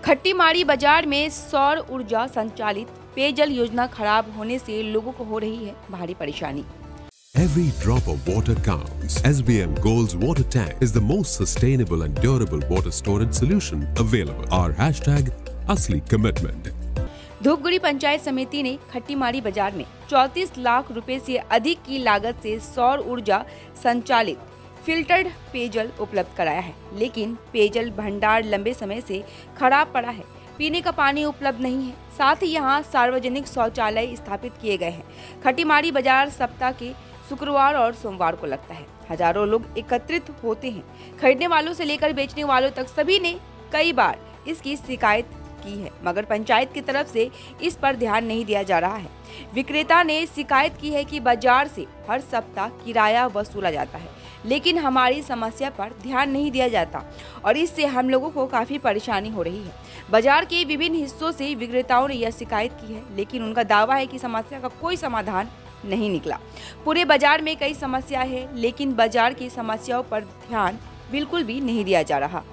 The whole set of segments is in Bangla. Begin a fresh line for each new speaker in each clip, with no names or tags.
खट्टीमारी बाजार में सौर ऊर्जा संचालित पेयजल योजना खराब होने से लोगों को हो रही है भारी परेशानी।
Every drop of water counts. SBM Gold's water tank is the most sustainable and durable water storage solution available. Our hashtag असली commitment.
धूपगुड़ी पंचायत समिति ने खट्टीमारी बाजार में 34 लाख रुपए से अधिक की लागत से सौर ऊर्जा संचालित फिल्टर्ड पेयजल उपलब्ध कराया है, लेकिन पेयजल भंडार लंबे समय से खराब पड़ा है। पीने का पानी उपलब्ध नहीं है, साथ ही यहाँ सार्वजनिक शौचालय स्थापित किए गए हैं। खट्टीमारी बाजार सप्ताह के शुक्रवार और सोमवार को लगता है। हजारों लोग एकत्रित होते हैं। खरीदने वालों से लेकर बेचने वालों तक सभी ने कई बार इसकी शिकायत की है, मगर पंचायत की तरफ से इस पर ध्यान नहीं दिया जा रहा है। विक्रेता ने शिकायत की है कि बाजार से हर सप्ताह किराया वसूला जाता है, लेकिन हमारी समस्या पर ध्यान नहीं दिया जाता और इससे हम लोगों को काफी परेशानी हो रही है। बाजार के विभिन्न हिस्सों से विक्रेताओं ने यह शिकायत की है, लेकिन उनका दावा है कि समस्या का कोई समाधान नहीं निकला। पूरे बाजार में कई समस्या है, लेकिन बाजार की समस्याओं पर ध्यान बिल्कुल भी नहीं दिया जा रहा।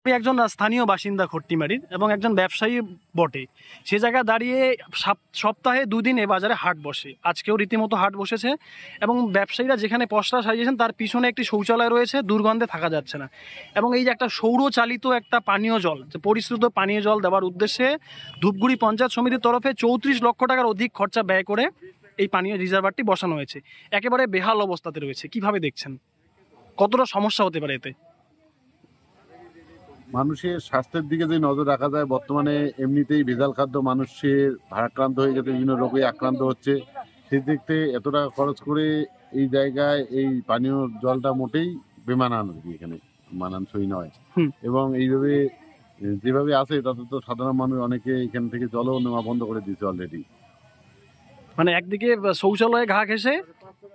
একজন স্থানীয় বাসিন্দা খট্টিমারির এবং একজন ব্যবসায়ী বটে। সে জায়গায় দাঁড়িয়ে সপ্তাহে 2 দিন এই বাজারে হাট বসে। আজকেও রীতিমতো হাট বসেছে এবং ব্যবসায়ীরা যেখানে পসরা সাজিয়েছেন তার পিছনে একটি শৌচালয় রয়েছে, দুর্গন্ধে থাকা যাচ্ছে না। এবং এই যে একটা সৌরচালিত একটা পানীয় জল, যে পরিশ্রুত পানীয় জল দেওয়ার উদ্দেশ্যে ধূপগুড়ি পঞ্চায়েত সমিতির তরফে 34 লক্ষ টাকার অধিক খরচা ব্যয় করে এই পানীয় রিজার্ভারটি বসানো হয়েছে। একেবারে বেহাল অবস্থাতে রয়েছে। কিভাবে দেখছেন, কতটা সমস্যা হতে পারে এতে?
মানুষের স্বাস্থ্যের দিকে যদি নজর রাখা যায়, বর্তমানে এমনিতেই ভেজাল খাদ্য মানুষের ভারাক্রান্ত হয়ে গেছে, বিভিন্ন রোগে আক্রান্ত হচ্ছে। সেই দিক থেকে এত টাকা খরচ করে এই জায়গায় এই পানীয় জলটা মোটেই বেমানান, এখানে মানানসই নয়। এবং এইভাবে যেভাবে আছে তাতে তো সাধারণ মানুষ অনেকে এখান থেকে জলও নেওয়া বন্ধ করে দিয়েছে অলরেডি।
মানে একদিকে শৌচালয়ে ঘা ঘেঁষে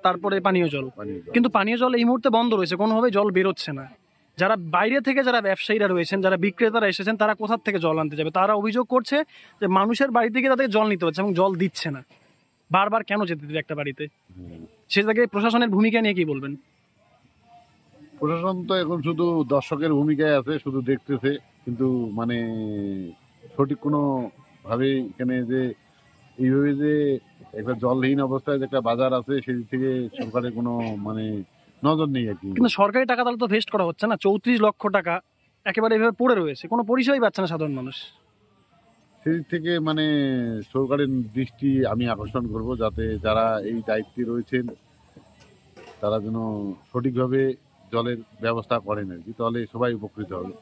তারপরে পানীয় জল, কিন্তু পানীয় জল এই মুহূর্তে বন্ধ রয়েছে, কোনোভাবে জল বেরোচ্ছে না। যারা বাইরে থেকে যারা ব্যবসায়ীরা রয়েছেন, যারা বিক্রেতারা এসেছেন, তারা কোথা থেকে জল আনতে যাবে? তারা অভিযোগ করছে যে মানুষের বাড়ি থেকে তাদের জল নিতে হচ্ছে এবং জল দিচ্ছে না। বারবার কেন যেতে দিবে একটা বাড়িতে? সে জায়গায় প্রশাসনের ভূমিকা নিয়ে কি বলবেন?
প্রশাসন তো এখন শুধু দর্শকের ভূমিকায় আছে, শুধু দেখতেছে, কিন্তু মানে সঠিক কোনো ভাবে এখানে যে এইভাবে যে একটা জলহীন অবস্থায় যে একটা বাজার আছে সেই থেকে সরকারের কোনো মানে নজর নেই আর কি।
কিন্তু সরকারি টাকা তাহলে তো ভেস্ট করা হচ্ছে না। 34 লক্ষ টাকা একেবারে এভাবে পড়ে রয়েছে, কোনো পরিষেবাই পাচ্ছে না সাধারণ মানুষ।
সেই থেকে মানে সরকারের দৃষ্টি আমি আকর্ষণ করব, যাতে যারা এই দায়িত্বে রয়েছেন তারা যেন সঠিকভাবে জলের ব্যবস্থা করেন আর কি, তাহলে সবাই উপকৃত হবে।